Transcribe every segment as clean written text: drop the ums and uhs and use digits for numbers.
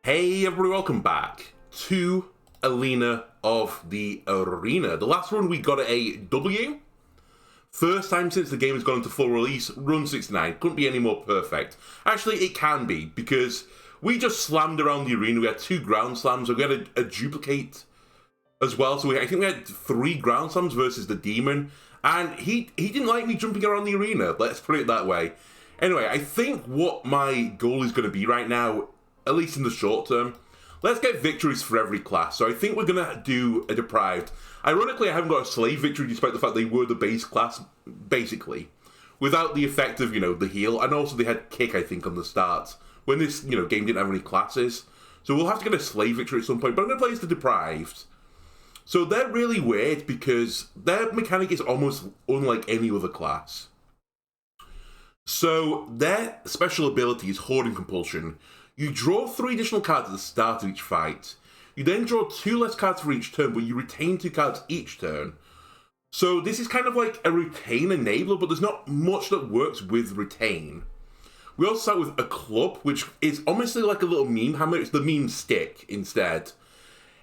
Hey everybody, welcome back to Alina of the Arena. The last run we got a W. First time since the game has gone into full release, run 69. Couldn't be any more perfect. Actually, it can be, because we just slammed around the arena. We had 2 ground slams, and we had a duplicate as well. So I think we had 3 ground slams versus the demon. And he didn't like me jumping around the arena, let's put it that way. Anyway, I think what my goal is going to be right now, at least in the short term, let's get victories for every class. So I think we're going to do a deprived. Ironically, I haven't got a slave victory despite the fact they were the base class, basically. Without the effect of, the heal. And also they had kick, I think, on the start. When this, game didn't have any classes. So we'll have to get a slave victory at some point. But I'm going to play as the deprived. So they're really weird because their mechanic is almost unlike any other class. So their special ability is Hoarding Compulsion. You draw 3 additional cards at the start of each fight. You then draw 2 less cards for each turn, but you retain 2 cards each turn. So this is kind of like a retain enabler, but there's not much that works with retain. We also start with a club, which is honestly like a little meme hammer. It's the meme stick instead.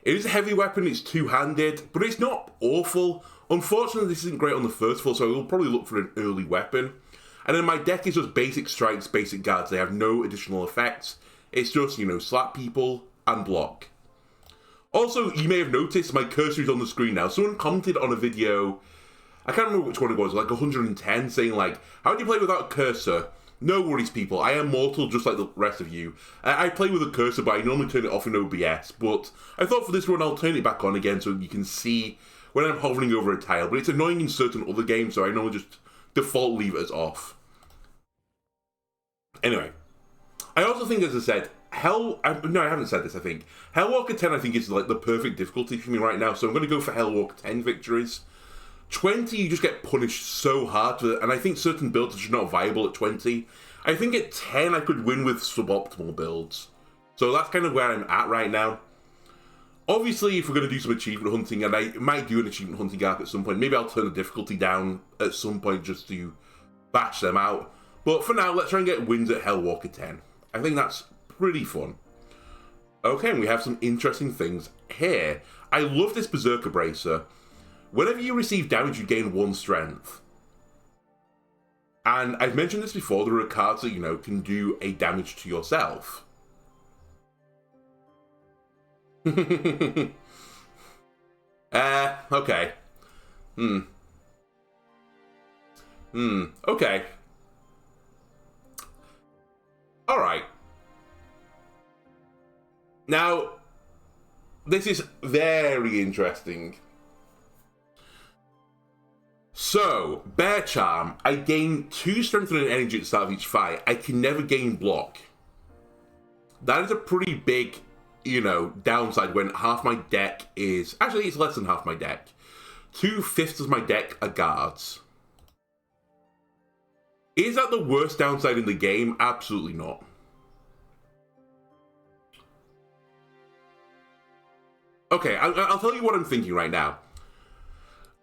It is a heavy weapon, it's 2-handed, but it's not awful. Unfortunately, this isn't great on the first floor, so I will probably look for an early weapon. And then my deck is just basic strikes, basic guards. They have no additional effects. It's just, slap people and block. Also, you may have noticed my cursor is on the screen now. Someone commented on a video, I can't remember which one it was, like 110, saying like, how do you play without a cursor? No worries, people. I am mortal just like the rest of you. I play with a cursor, but I normally turn it off in OBS. But I thought for this run, I'll turn it back on again so you can see when I'm hovering over a tile. But it's annoying in certain other games, so I normally just default leave it as off. Anyway. I also think, as I said, no, I haven't said this, I think. Hellwalker 10, I think, is like the perfect difficulty for me right now, so I'm going to go for Hellwalker 10 victories. 20, you just get punished so hard, and I think certain builds are just not viable at 20. I think at 10, I could win with suboptimal builds. So that's kind of where I'm at right now. Obviously, if we're going to do some achievement hunting, and I might do an achievement hunting arc at some point, maybe I'll turn the difficulty down at some point just to bash them out. But for now, let's try and get wins at Hellwalker 10. I think that's pretty fun. Okay, and we have some interesting things here. I love this Berserker Bracer. Whenever you receive damage, you gain 1 strength. And I've mentioned this before, there are cards that, can do a damage to yourself. Okay. Okay. Alright. Now, this is very interesting. So, Bear Charm, I gain 2 strength and an energy at the start of each fight. I can never gain block. That is a pretty big, downside when half my deck is... Actually, it's less than half my deck. 2/5 of my deck are guards. Is that the worst downside in the game? Absolutely not. Okay, I'll tell you what I'm thinking right now.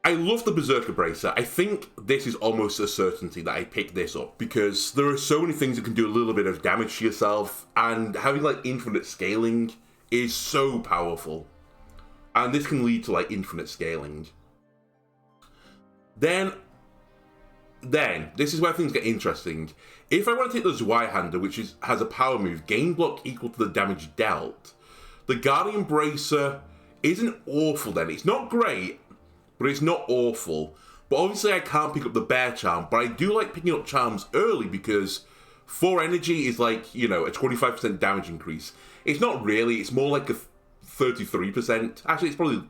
I love the Berserker Bracer. I think this is almost a certainty that I pick this up, because there are so many things that can do a little bit of damage to yourself, and having like infinite scaling is so powerful. And this can lead to like infinite scaling. Then, this is where things get interesting. If I want to take the Zweihander, which has a power move, gain block equal to the damage dealt, the Guardian Bracer isn't awful then. It's not great, but it's not awful. But obviously I can't pick up the Bear Charm, but I do like picking up charms early because 4 energy is like, a 25% damage increase. It's not really, it's more like a 33%. Actually, it's probably...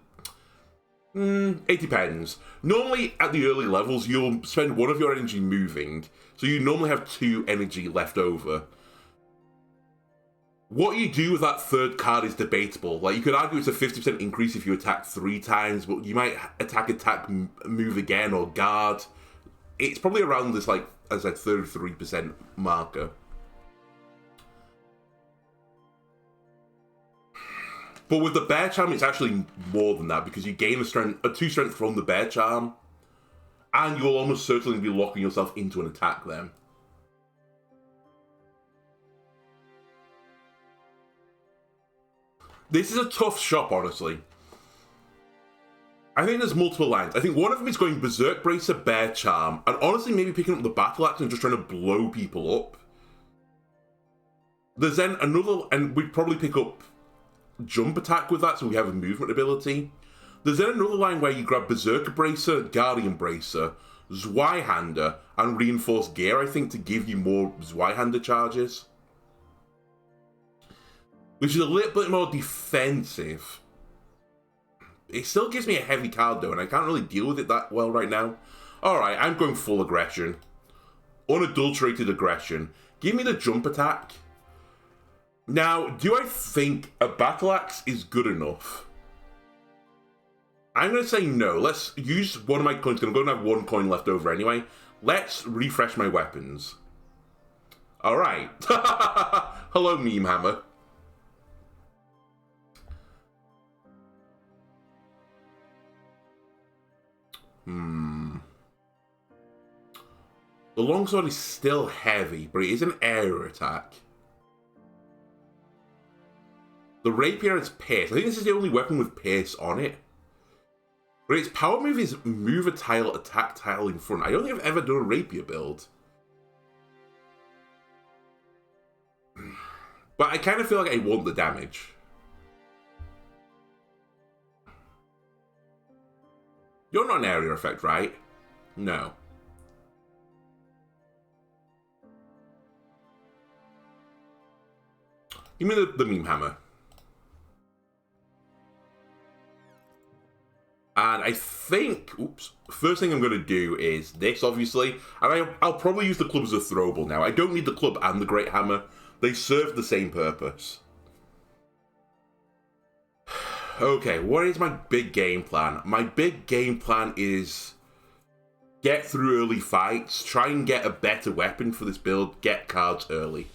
it depends. Normally, at the early levels, you'll spend 1 of your energy moving, so you normally have 2 energy left over. What you do with that 3rd card is debatable. Like, you could argue it's a 50% increase if you attack 3 times, but you might attack, move again, or guard. It's probably around this, like, as I said, 33% marker. But with the Bear Charm, it's actually more than that, because you gain a 2 strength from the Bear Charm, and you'll almost certainly be locking yourself into an attack then. This is a tough shop, honestly. I think there's multiple lines. I think one of them is going Berserk Bracer, Bear Charm, and honestly maybe picking up the Battle Axe and just trying to blow people up. There's then another, and we'd probably pick up Jump Attack with that, so we have a movement ability. There's then another line where you grab Berserker Bracer, Guardian Bracer, Zweihander, and Reinforced Gear, I think, to give you more Zweihander charges. Which is a little bit more defensive. It still gives me a heavy card though, and I can't really deal with it that well right now. Alright, I'm going full aggression. Unadulterated aggression. Give me the Jump Attack. Now, do I think a Battle Axe is good enough? I'm going to say no. Let's use one of my coins, because I'm going to have one coin left over anyway. Let's refresh my weapons. Alright. Hello, Meme Hammer. The longsword is still heavy, but it is an area attack. The rapier has Pierce. I think this is the only weapon with Pierce on it. But its power move is move a tile, attack tile in front. I don't think I've ever done a rapier build. But I kind of feel like I want the damage. You're not an area effect, right? No. Give me the Meme Hammer. And I think, oops, first thing I'm going to do is this, obviously. And I'll probably use the club as a throwable now. I don't need the club and the Great Hammer. They serve the same purpose. Okay, what is my big game plan? My big game plan is get through early fights, try and get a better weapon for this build, get cards early.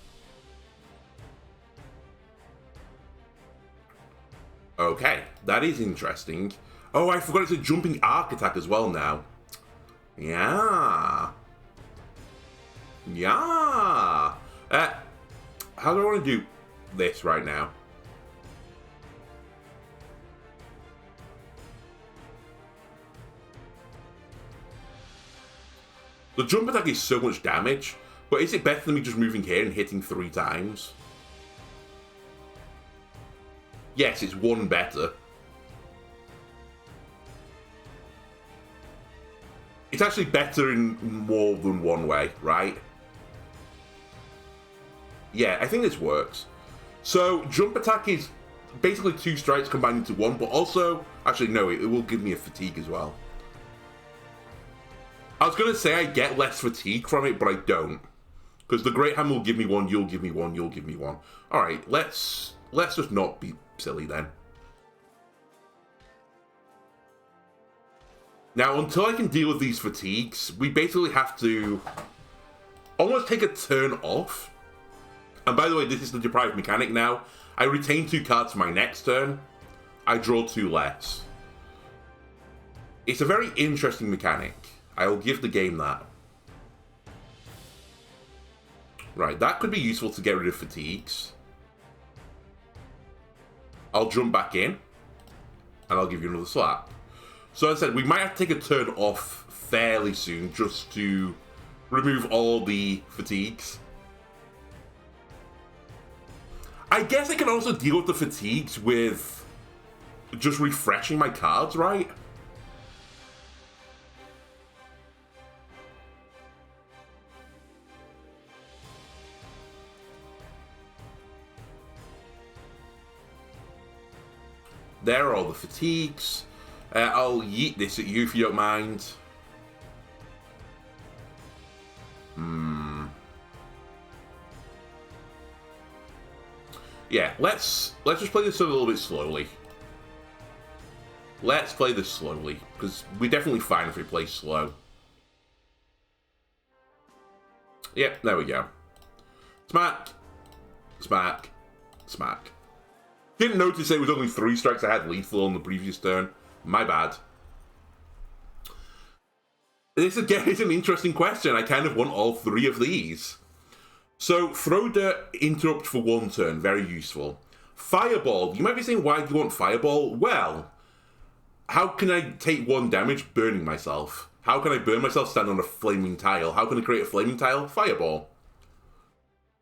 Okay, that is interesting. Oh, I forgot it's a jumping arc attack as well now. Yeah. Yeah. How do I want to do this right now? The jump attack is so much damage, but is it better than me just moving here and hitting 3 times? Yes, it's 1 better. It's actually better in more than one way, right? Yeah, I think this works. So, jump attack is basically 2 strikes combined into 1, but also... Actually, no, it will give me a fatigue as well. I was going to say I get less fatigue from it, but I don't. Because the Great Hammer will give me 1, you'll give me 1, you'll give me 1. Alright, let's just not be silly then. Now, until I can deal with these fatigues, we basically have to almost take a turn off. And by the way, this is the deprived mechanic now. I retain 2 cards for my next turn. I draw 2 less. It's a very interesting mechanic. I will give the game that. Right, that could be useful to get rid of fatigues. I'll jump back in, and I'll give you another slap. So as I said, we might have to take a turn off fairly soon just to remove all the fatigues. I guess I can also deal with the fatigues with just refreshing my cards, right? There are all the fatigues. I'll yeet this at you if you don't mind. Yeah, let's just play this a little bit slowly. Let's play this slowly, because we're definitely fine if we play slow. Yep, there we go. Smack. Smack. Smack. Didn't notice it was only 3 strikes I had lethal on the previous turn. My bad. This again is an interesting question. I kind of want all 3 of these. So, throw dirt, interrupt for 1 turn. Very useful. Fireball. You might be saying, why do you want Fireball? Well, how can I take 1 damage burning myself? How can I burn myself standing on a flaming tile? How can I create a flaming tile? Fireball.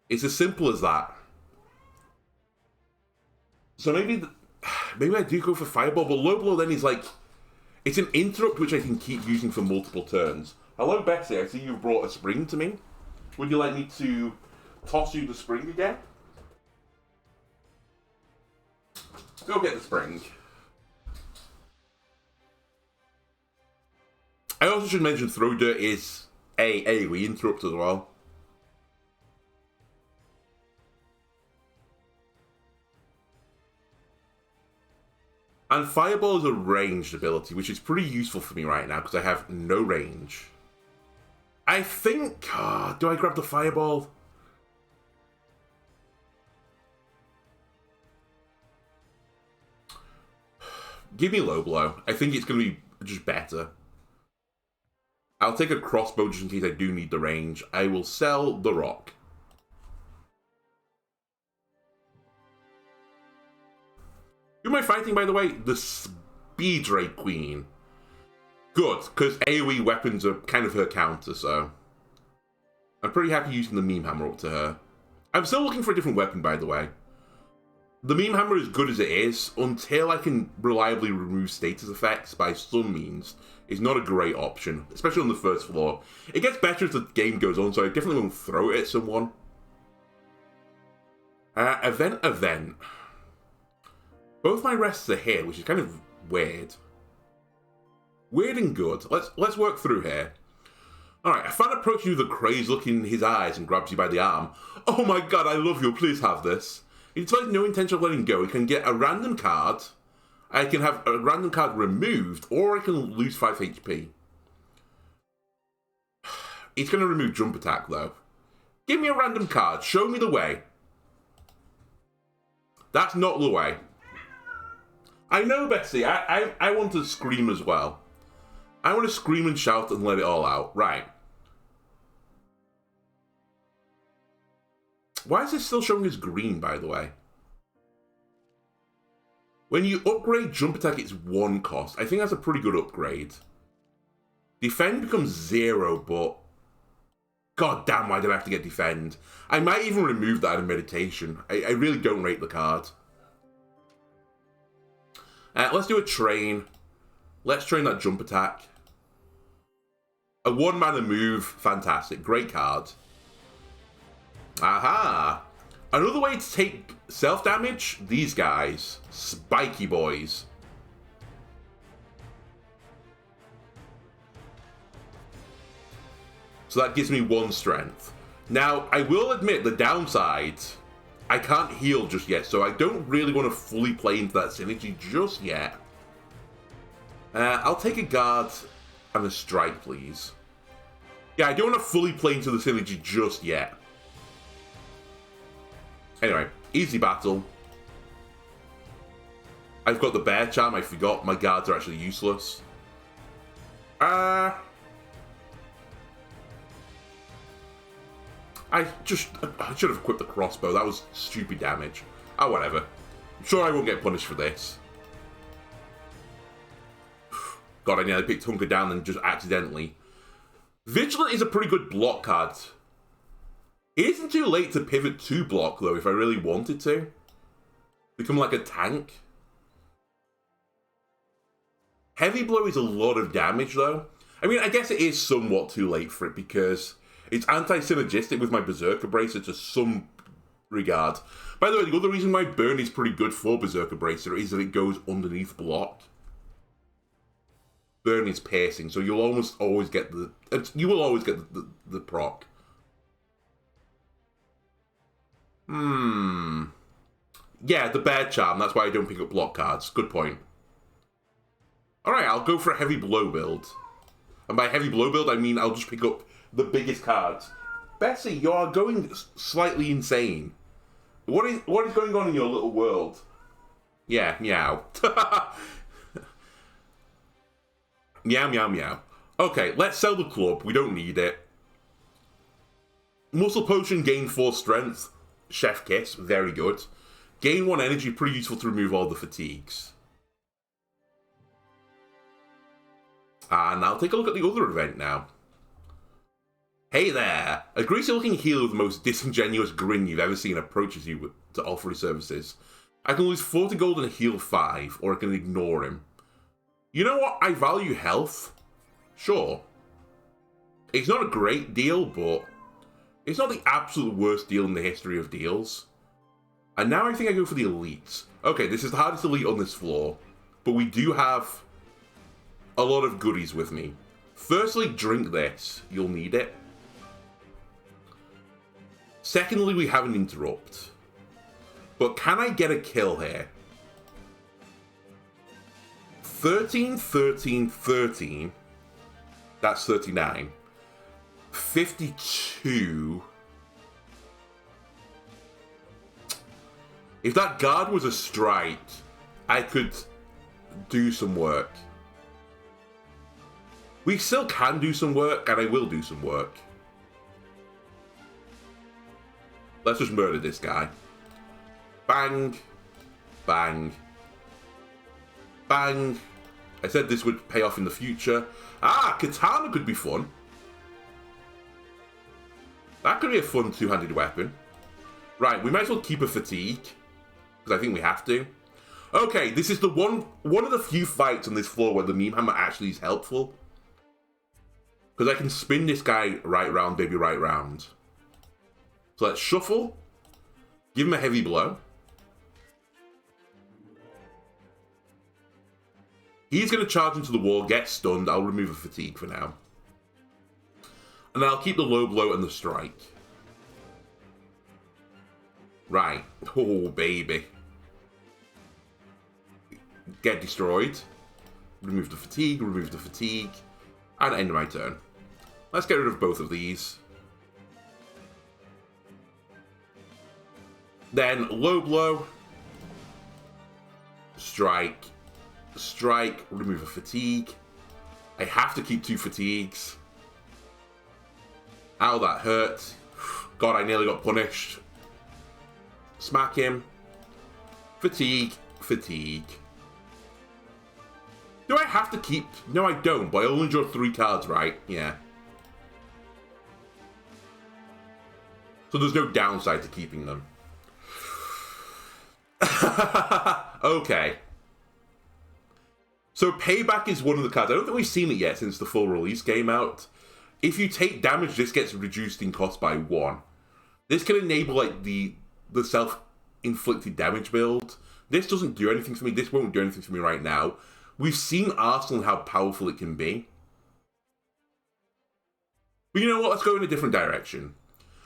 It's as simple as that. So maybe I do go for Fireball, but Low Blow then is like, it's an interrupt which I can keep using for multiple turns. Hello, Betsy, I see you've brought a spring to me. Would you like me to toss you the spring again? Go get the spring. I also should mention Throw Dirt is a AoE interrupt as well. And Fireball is a ranged ability, which is pretty useful for me right now because I have no range. I think... do I grab the Fireball? Give me Low Blow. I think it's going to be just better. I'll take a crossbow just in case I do need the range. I will sell the rock. Who am I fighting, by the way? The Speed Ray Queen. Good, because AoE weapons are kind of her counter, so... I'm pretty happy using the Meme Hammer up to her. I'm still looking for a different weapon, by the way. The Meme Hammer is good as it is, until I can reliably remove status effects by some means. It's not a great option, especially on the first floor. It gets better as the game goes on, so I definitely won't throw it at someone. Event. Both my rests are here, which is kind of weird. Weird and good. Let's work through here. Alright, a fan approaches you with a crazed look in his eyes and grabs you by the arm. Oh my god, I love you, please have this. He displays no intention of letting go. He can get a random card. I can have a random card removed, or I can lose 5 HP. He's going to remove Jump Attack, though. Give me a random card. Show me the way. That's not the way. I know, Betsy. I want to scream as well. I want to scream and shout and let it all out. Right. Why is this still showing as green, by the way? When you upgrade Jump Attack, it's 1 cost. I think that's a pretty good upgrade. Defend becomes 0, but... God damn, why did I have to get Defend? I might even remove that in Meditation. I really don't rate the card. Let's do a train. Let's train that Jump Attack. A 1-mana move. Fantastic. Great card. Aha! Another way to take self-damage, these guys. Spiky boys. So that gives me 1 strength. Now, I will admit the downside, I can't heal just yet, so I don't really want to fully play into that synergy just yet. I'll take a guard and a strike, please. Yeah, I don't want to fully play into the synergy just yet. Anyway, easy battle. I've got the bear charm, I forgot my guards are actually useless. I should have equipped the crossbow, that was stupid damage. Oh, whatever. I'm sure I won't get punished for this. God, I nearly picked Hunker down and just accidentally. Vigilant is a pretty good block card. It isn't too late to pivot to block, though, if I really wanted to. Become like a tank. Heavy Blow is a lot of damage, though. I mean, I guess it is somewhat too late for it, because it's anti-synergistic with my Berserker Bracer to some regard. By the way, the other reason my burn is pretty good for Berserker Bracer is that it goes underneath block. Burn is piercing, so you'll almost always get the... You will always get the proc. Yeah, the bear charm. That's why I don't pick up block cards. Good point. Alright, I'll go for a heavy blow build. And by heavy blow build, I mean I'll just pick up the biggest cards. Bessie, you are going slightly insane. What is going on in your little world? Yeah, meow. Meow, meow, meow. Okay, let's sell the club. We don't need it. Muscle Potion, gain 4 strength. Chef Kiss, very good. Gain 1 energy, pretty useful to remove all the fatigues. And I'll take a look at the other event now. Hey there! A greasy-looking healer with the most disingenuous grin you've ever seen approaches you to offer his services. I can lose 40 gold and heal 5, or I can ignore him. You know what? I value health. Sure. It's not a great deal, but it's not the absolute worst deal in the history of deals. And now I think I go for the elites. Okay, this is the hardest elite on this floor, but we do have a lot of goodies with me. Firstly, drink this. You'll need it. Secondly, we have an interrupt. But can I get a kill here? 13, 13, 13. That's 39. 52. If that guard was a strike, I could do some work. We still can do some work, and I will do some work. Let's just murder this guy. Bang. Bang. Bang. I said this would pay off in the future. Ah, katana could be fun. That could be a fun two-handed weapon. Right, we might as well keep a fatigue, because I think we have to. Okay, this is the one of the few fights on this floor where the meme hammer actually is helpful. Because I can spin this guy right round, baby, right round. So let's shuffle. Give him a heavy blow. He's going to charge into the wall, get stunned. I'll remove a fatigue for now. And I'll keep the low blow and the strike. Right. Oh, baby. Get destroyed. Remove the fatigue, remove the fatigue. And end my turn. Let's get rid of both of these. Then low blow. Strike. Strike. Remove a fatigue. I have to keep 2 fatigues. Ow, that hurt. God, I nearly got punished. Smack him. Fatigue. Fatigue. Do I have to keep... No, I don't, but I only draw 3 cards, right? Yeah. So there's no downside to keeping them. Okay. So Payback is one of the cards. I don't think we've seen it yet since the full release came out. If you take damage, this gets reduced in cost by 1. This can enable like the self-inflicted damage build. This doesn't do anything for me. This won't do anything for me right now. We've seen Arsenal and how powerful it can be. But you know what? Let's go in a different direction.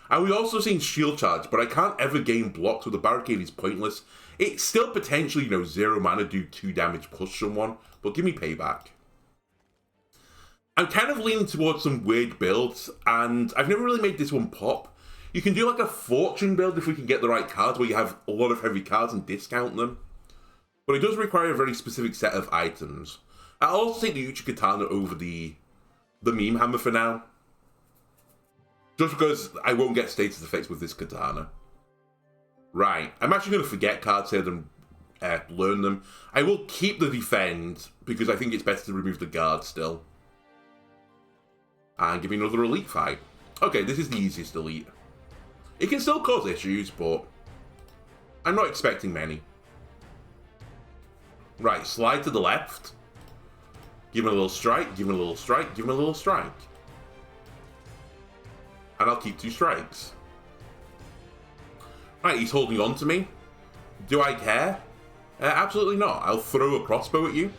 And we've also seen Shield Charge, but I can't ever gain blocks, so the barricade is pointless. It's still potentially, 0 mana, do 2 damage, push someone, but give me Payback. I'm kind of leaning towards some weird builds, and I've never really made this one pop. You can do like a Fortune build if we can get the right cards, where you have a lot of heavy cards and discount them. But it does require a very specific set of items. I'll also take the Uchi Katana over the Meme Hammer for now. Just because I won't get status effects with this Katana. Right, I'm actually going to forget cards here and learn them. I will keep the Defend, because I think it's better to remove the guard still. And give me another elite fight. Okay, this is the easiest elite. It can still cause issues, but I'm not expecting many. Right, slide to the left. Give him a little strike, give him a little strike, give him a little strike. And I'll keep 2 strikes. Right, he's holding on to me. Do I care? Absolutely not. I'll throw a crossbow at you.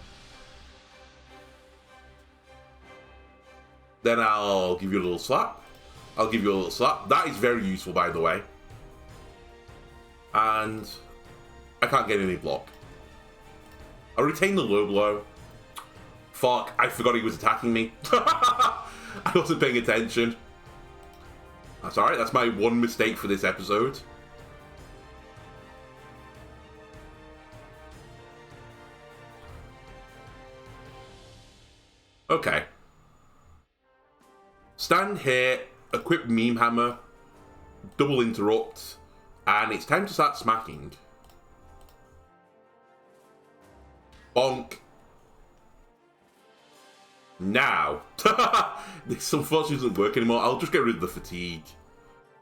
Then I'll give you a little slap. I'll give you a little slap. That is very useful, by the way. And I can't get any block. I'll retain the low blow. Fuck, I forgot he was attacking me. I wasn't paying attention. That's alright, that's my one mistake for this episode. Okay. Stand here, equip Meme Hammer, double interrupt, and it's time to start smacking. Bonk. Now. This unfortunately doesn't work anymore. I'll just get rid of the fatigue.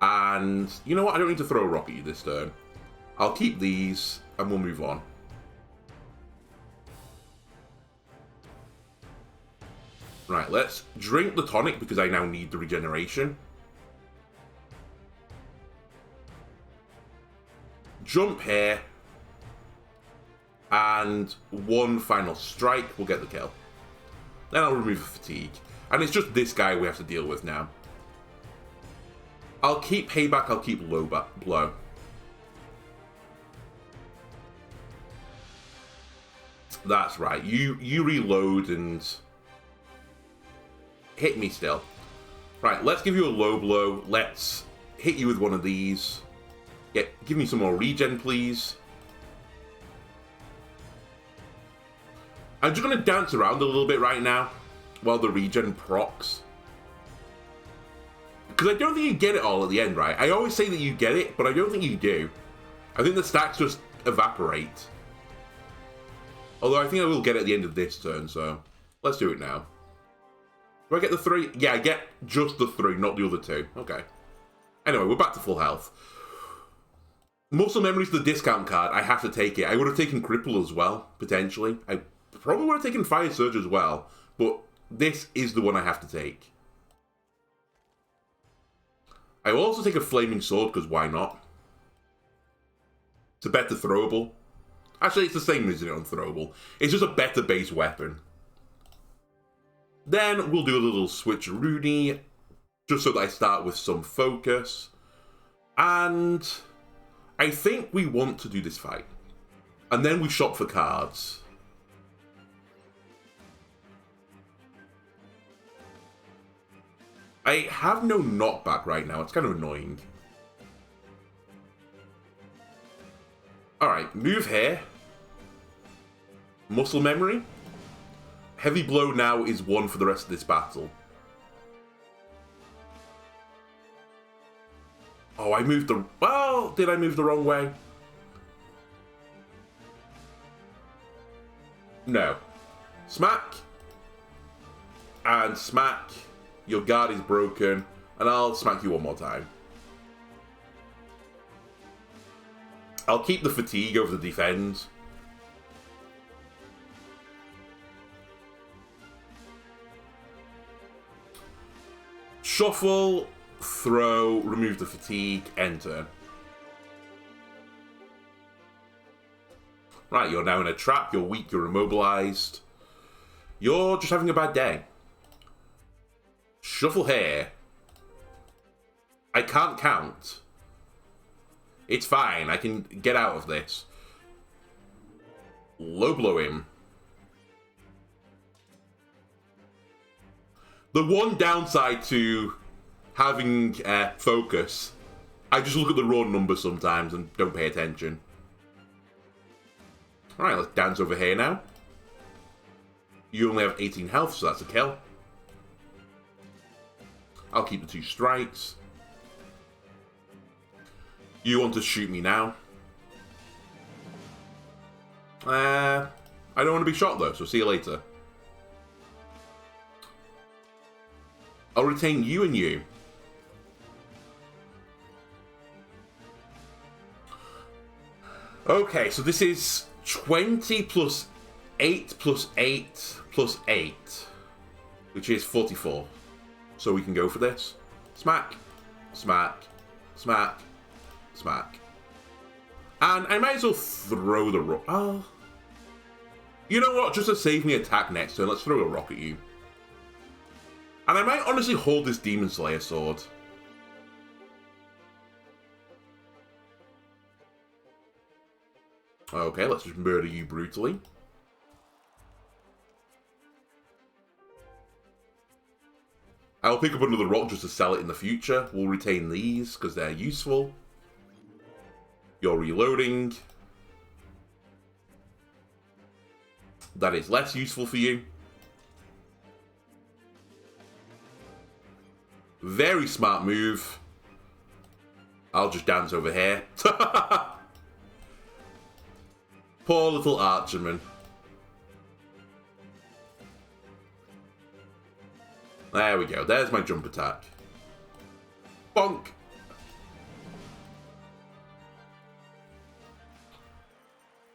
And you know what? I don't need to throw a rock at you this turn. I'll keep these and we'll move on. Right, let's drink the tonic because I now need the regeneration. Jump here. And one final strike will get the kill. Then I'll remove the fatigue. And it's just this guy we have to deal with now. I'll keep Hayback, I'll keep Blow. That's right. You reload and hit me still. Right, let's give you a low blow. Let's hit you with one of these. Yeah, give me some more regen, please. I'm just going to dance around a little bit right now while the regen procs. Because I don't think you get it all at the end, right? I always say that you get it, but I don't think you do. I think the stacks just evaporate. Although I think I will get it at the end of this turn, so let's do it now. Do I get the 3? Yeah, I get just the 3, not the other 2. Okay. Anyway, we're back to full health. Muscle Memory's the discount card. I have to take it. I would have taken Cripple as well, potentially. I probably would have taken Fire Surge as well, but this is the one I have to take. I will also take a Flaming Sword, because why not? It's a better throwable. Actually, it's the same, isn't it, on throwable? It's just a better base weapon. Then we'll do a little switcheroo, just so that I start with some focus. And I think we want to do this fight. And then we shop for cards. I have no knockback right now. It's kind of annoying. Alright, move here. Muscle Memory. Heavy Blow now is 1 for the rest of this battle. Oh, I moved the... Well, did I move the wrong way? No. Smack. And smack. Your guard is broken. And I'll smack you one more time. I'll keep the fatigue over the defend. Shuffle, throw, remove the fatigue, enter. Right, you're now in a trap, you're weak, you're immobilized. You're just having a bad day. Shuffle here. I can't count. It's fine, I can get out of this. Low blow him. The one downside to having focus, I just look at the raw numbers sometimes and don't pay attention. Alright, let's dance over here now. You only have 18 health, so that's a kill. I'll keep the 2 strikes. You want to shoot me now? I don't want to be shot though, so see you later. I'll retain you and you. Okay, so this is 20 plus 8 plus 8 plus 8, which is 44. So we can go for this. Smack, smack, smack, smack. And I might as well throw the rock. Oh. You know what? Just to save me attack next turn, let's throw a rock at you. And I might honestly hold this Demon Slayer sword. Okay, let's just murder you brutally. I'll pick up another rock just to sell it in the future. We'll retain these because they're useful. You're reloading. That is less useful for you. Very smart move. I'll just dance over here. Poor little Archerman. There we go. There's my jump attack. Bonk.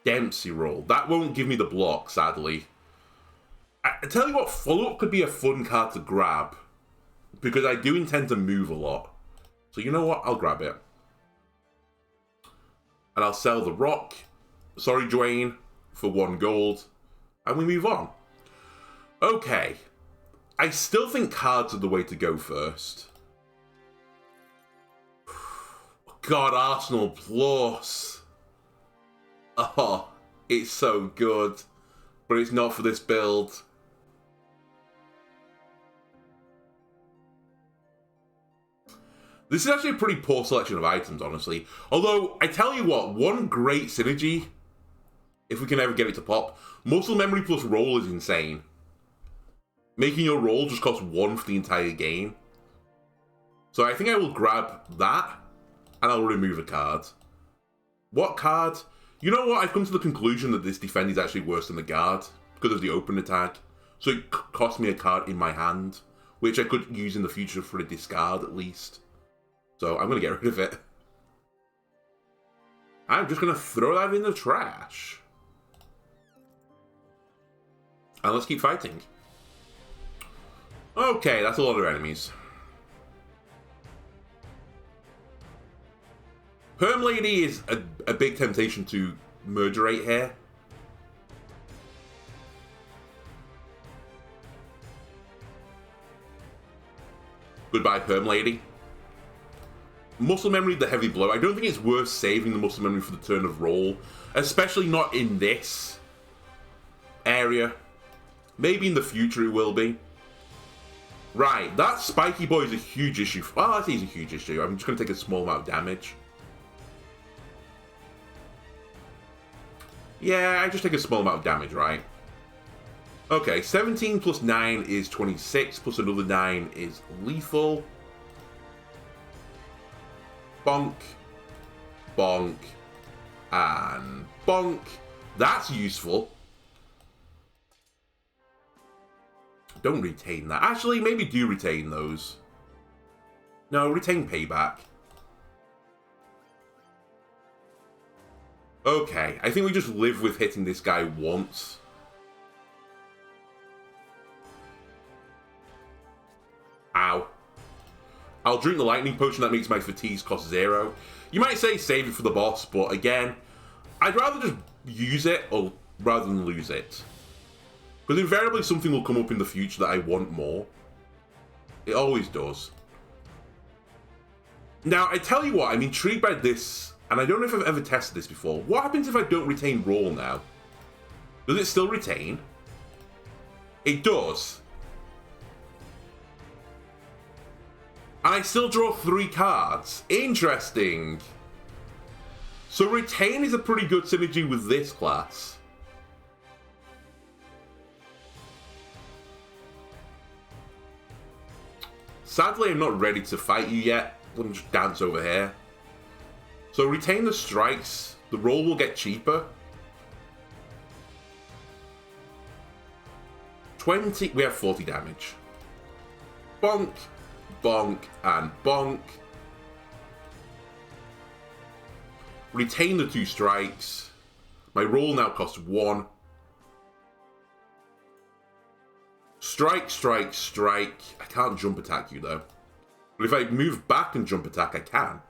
Dempsey roll. That won't give me the block, sadly. I tell you what, follow-up could be a fun card to grab. Because I do intend to move a lot. So you know what? I'll grab it. And I'll sell the rock. Sorry, Dwayne, for 1 gold. And we move on. Okay. I still think cards are the way to go first. God, Arsenal Plus. Oh, it's so good. But it's not for this build. This is actually a pretty poor selection of items, honestly. Although, I tell you what, one great synergy, if we can ever get it to pop, Muscle Memory plus Roll is insane. Making your roll just costs 1 for the entire game. So I think I will grab that, and I'll remove a card. What card? You know what, I've come to the conclusion that this defend is actually worse than the guard, because of the open attack. So it cost me a card in my hand, which I could use in the future for a discard at least. So I'm going to get rid of it. I'm just going to throw that in the trash. And let's keep fighting. Okay, that's a lot of enemies. Perm Lady is a big temptation to murderate here. Goodbye, Perm Lady. Muscle Memory, the heavy blow. I don't think it's worth saving the Muscle Memory for the turn of roll. Especially not in this area. Maybe in the future it will be. Right, that Spiky Boy is a huge issue. Well, I think it's a huge issue. I'm just going to take a small amount of damage. Yeah, I just take a small amount of damage, right? Okay, 17 plus 9 is 26, plus another 9 is lethal. Bonk, bonk, and bonk. That's useful. Don't retain that. Actually, maybe do retain those. No, retain payback. Okay, I think we just live with hitting this guy once. Ow. I'll drink the lightning potion, that makes my fatigues cost 0. You might say save it for the boss, but again, I'd rather just use it rather than lose it. Because invariably something will come up in the future that I want more. It always does. Now, I tell you what, I'm intrigued by this, and I don't know if I've ever tested this before. What happens if I don't retain roll now? Does it still retain? It does. And I still draw 3 cards. Interesting. So retain is a pretty good synergy with this class. Sadly, I'm not ready to fight you yet. Let me just dance over here. So retain the strikes. The roll will get cheaper. 20. We have 40 damage. Bonk, bonk, and bonk. Retain the 2 strikes. My roll now costs 1. Strike, strike, strike. I can't jump attack you though. But if I move back and jump attack, I can.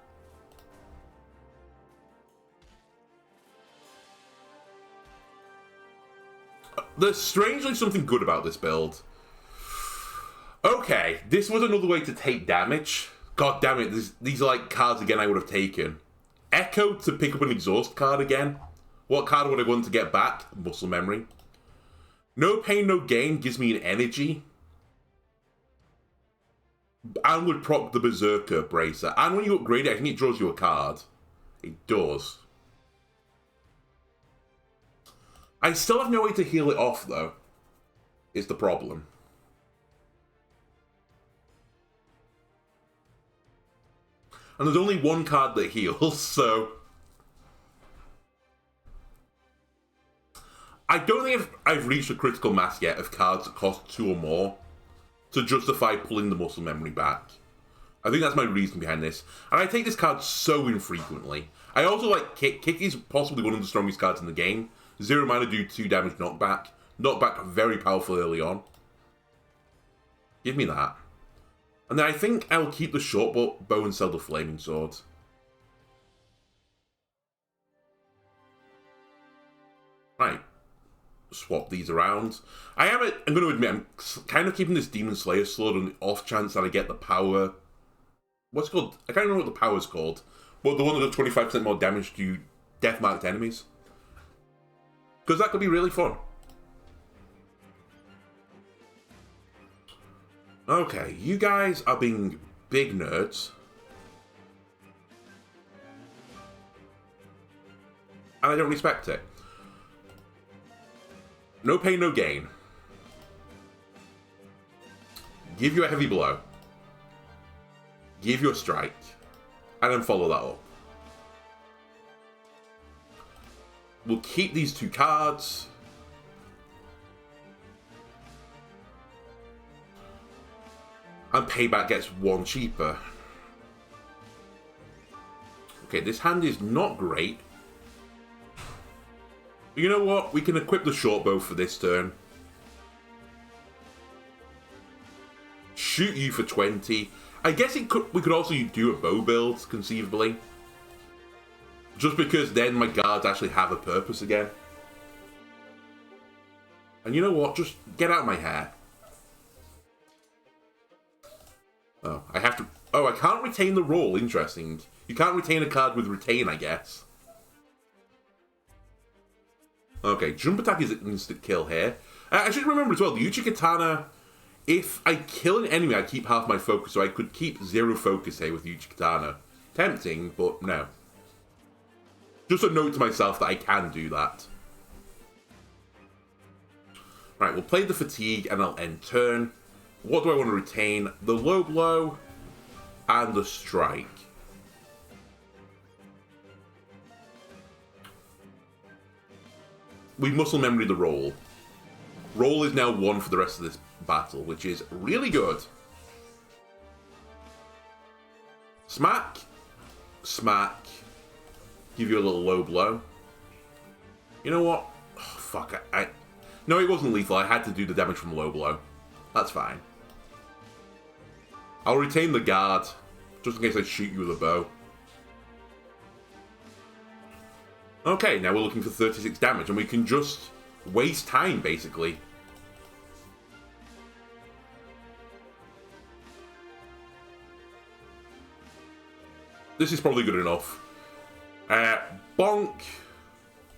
There's strangely something good about this build. Okay, this was another way to take damage. God damn it, these are like cards again I would have taken. Echo to pick up an exhaust card again. What card would I want to get back? Muscle Memory. No pain, no gain gives me an energy. And would proc the Berserker Bracer. And when you upgrade it, I think it draws you a card. It does. I still have no way to heal it off, though. Is the problem. And there's only 1 card that heals, so... I don't think I've reached a critical mass yet of cards that cost 2 or more. to justify pulling the muscle memory back. I think that's my reason behind this. And I take this card so infrequently. I also like Kick. Kick is possibly one of the strongest cards in the game. 0 mana, do 2 damage knockback. Knockback very powerful early on. Give me that. And then I think I'll keep the short bow and sell the flaming sword. Right. Swap these around. I'm going to admit, I'm kind of keeping this Demon Slayer sword on the off chance that I get the power. What's it called? I can't remember what the power's called. But the one that does 25% more damage to death-marked enemies. Because that could be really fun. Okay, you guys are being big nerds. And I don't respect it. No pain, no gain. Give you a heavy blow. Give you a strike. And then follow that up. We'll keep these 2 cards. And payback gets 1 cheaper. Okay, this hand is not great. But you know what? We can equip the short bow for this turn. Shoot you for 20. I guess we could also do a bow build, conceivably. Just because then my guards actually have a purpose again. And you know what? Just get out of my hair. Oh, I have to... Oh, I can't retain the roll. Interesting. You can't retain a card with retain, I guess. Okay, jump attack is an instant kill here. I should remember as well, the Uchigatana, if I kill an enemy, I keep half my focus, so I could keep 0 focus here with Uchigatana. Tempting, but no. Just a note to myself that I can do that. Right, we'll play the fatigue and I'll end turn. What do I want to retain? The low blow and the strike. We muscle memory the roll. Roll is now 1 for the rest of this battle, which is really good. Smack. Smack. Give you a little low blow. You know what? Oh, fuck. No, it wasn't lethal. I had to do the damage from low blow. That's fine. I'll retain the guard, just in case I shoot you with a bow. Okay, now we're looking for 36 damage, and we can just waste time, basically. This is probably good enough. Bonk.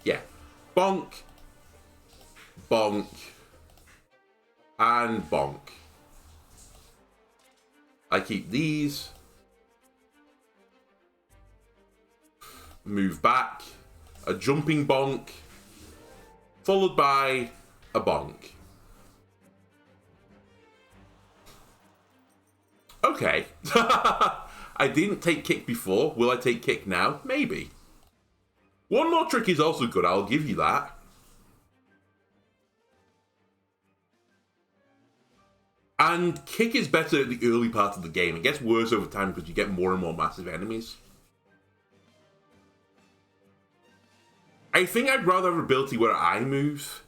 Yeah. Bonk. Bonk. And bonk. I keep these. Move back. A jumping bonk. Followed by a bonk. Okay. I didn't take kick before. Will I take kick now? Maybe. One more trick is also good. I'll give you that. And kick is better at the early part of the game. It gets worse over time because you get more and more massive enemies. I think I'd rather have an ability where I move.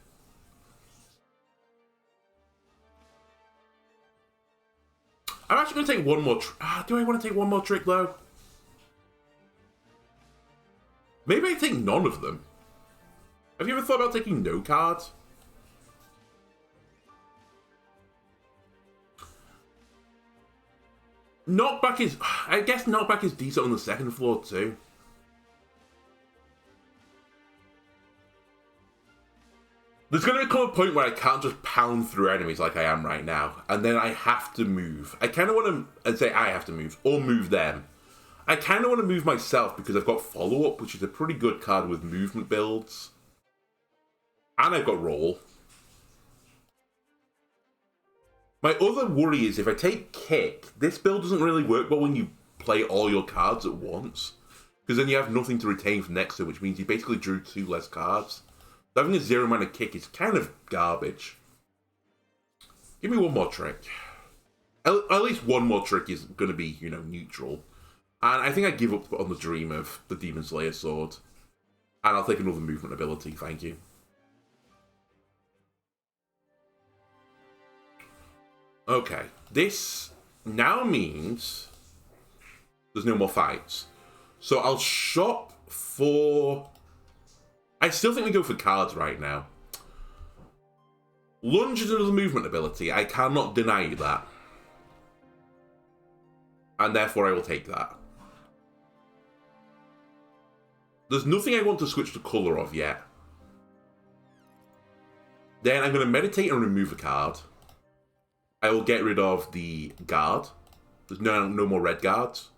I'm actually going to take one more do I want to take one more trick, though? Maybe I take none of them. Have you ever thought about taking no cards? Knockback is... I guess knockback is decent on the second floor, too. There's going to come a point where I can't just pound through enemies like I am right now. And then I have to move. I kind of want to... say I have to move. Or move them. I kind of want to move myself because I've got follow-up, which is a pretty good card with movement builds. And I've got roll. My other worry is if I take kick, this build doesn't really work well when you play all your cards at once. Because then you have nothing to retain for next turn, which means you basically drew 2 less cards. So having a 0 mana kick is kind of garbage. Give me one more trick. At least one more trick is going to be, neutral. And I think I give up on the dream of the Demon Slayer sword. And I'll take another movement ability, thank you. Okay, this now means there's no more fights. So I'll shop for... I still think we go for cards right now. Lunge is another movement ability. I cannot deny you that. And therefore I will take that. There's nothing I want to switch the colour of yet. Then I'm going to meditate and remove a card. I will get rid of the guard. There's no more red guards.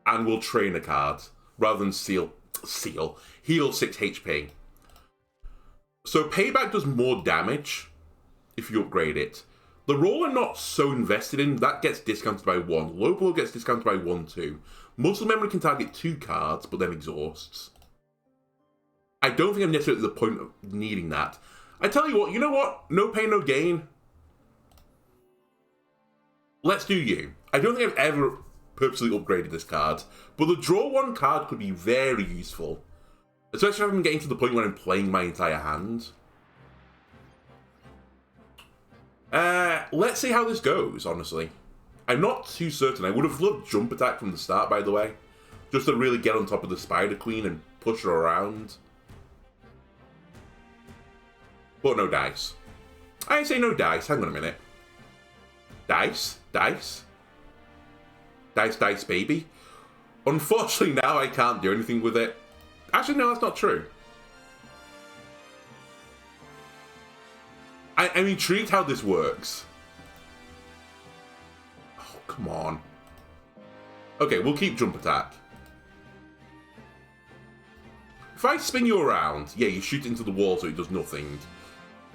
And we'll train a card rather than heal 6 HP. So payback does more damage if you upgrade it. The roll I'm not so invested in, that gets discounted by 1. Low blow gets discounted by 1 too. Muscle memory can target 2 cards, but then exhausts. I don't think I'm necessarily at the point of needing that. I tell you what, you know what? No pain, no gain. Let's do you. I don't think I've ever purposely upgraded this card, but the draw 1 card could be very useful. Especially if I'm getting to the point where I'm playing my entire hand. Let's see how this goes, honestly. I'm not too certain. I would have loved jump attack from the start, by the way. Just to really get on top of the Spider Queen and push her around. But no dice. I say no dice. Hang on a minute. Dice? Dice? Dice, dice, baby. Unfortunately, now I can't do anything with it. Actually, no, that's not true. I'm intrigued how this works. Oh, come on. Okay, we'll keep jump attack. If I spin you around, yeah, you shoot into the wall so it does nothing.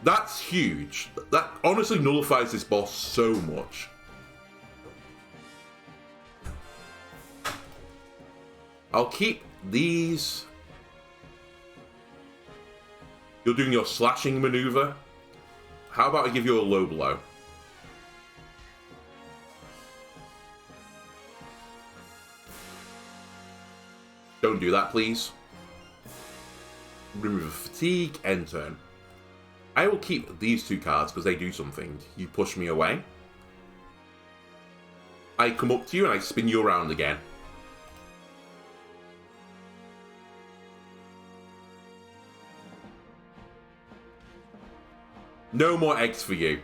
That's huge. That honestly nullifies this boss so much. I'll keep these. You're doing your slashing maneuver. How about I give you a low blow? Don't do that, please. Remove fatigue, end turn. I will keep these 2 cards because they do something. You push me away. I come up to you and I spin you around again. No more eggs for you.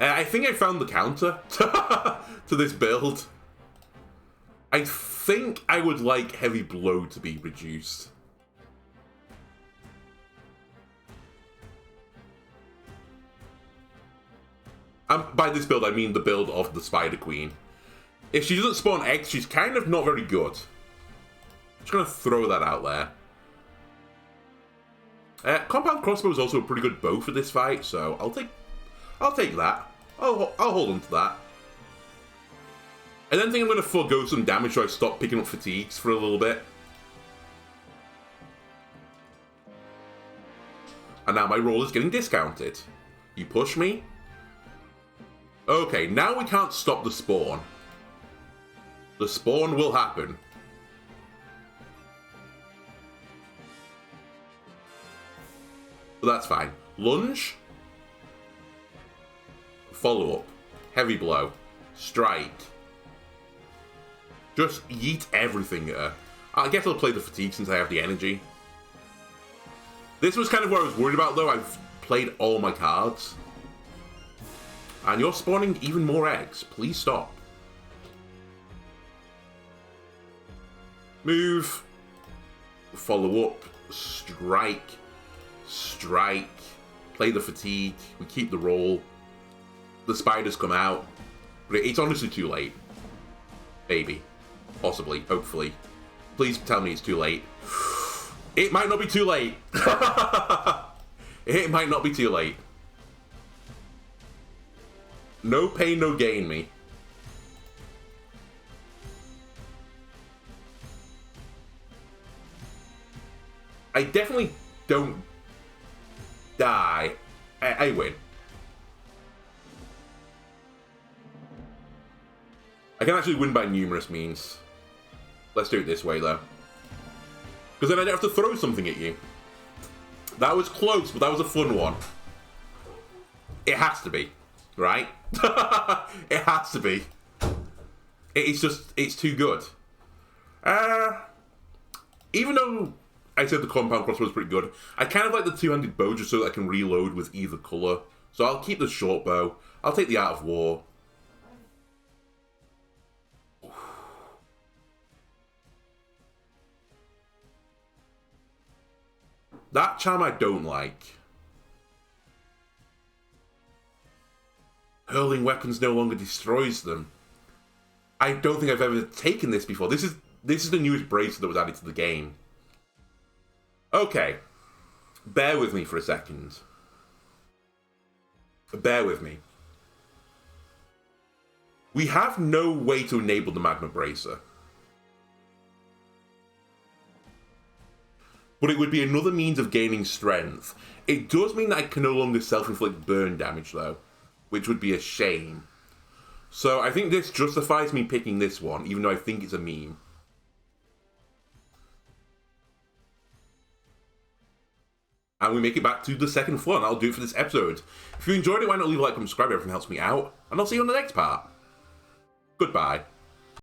I think I found the counter to this build. I think I would like heavy blow to be reduced. By this build, I mean the build of the Spider Queen. If she doesn't spawn eggs, she's kind of not very good. Just gonna throw that out there. Compound crossbow is also a pretty good bow for this fight, so I'll take that. I'll hold on to that. I then think I'm going to forego some damage so I stop picking up fatigues for a little bit. And now my roll is getting discounted. You push me. Okay, now we can't stop the spawn. The spawn will happen. But that's fine. Lunge. Follow up. Heavy blow. Strike. Just yeet everything at her. I guess I'll play the fatigue since I have the energy. This was kind of what I was worried about though. I've played all my cards. And you're spawning even more eggs. Please stop. Move. Follow up. Strike. Strike. Play the fatigue. We keep the roll. The spiders come out. But it's honestly too late. Maybe. Possibly. Hopefully. Please tell me it's too late. It might not be too late. It might not be too late. No pain, no gain me. I definitely don't die I win. I can actually win by numerous means. Let's do it this way, though. Because then I don't have to throw something at you. That was close, but that was a fun one. It has to be, right? It has to be. It's too good. Even though I said the compound crossbow was pretty good, I kind of like the two-handed bow just so that I can reload with either colour. So I'll keep the short bow. I'll take the Art of War. That charm I don't like. Hurling weapons no longer destroys them. I don't think I've ever taken this before. This is the newest bracelet that was added to the game. Okay. Bear with me for a second. Bear with me. We have no way to enable the Magma Bracer. But it would be another means of gaining strength. It does mean that I can no longer self-inflict burn damage, though, which would be a shame. So I think this justifies me picking this one, even though I think it's a meme. And we make it back to the second floor, and that'll do it for this episode. If you enjoyed it, why not leave a like and subscribe? Everything helps me out. And I'll see you on the next part. Goodbye.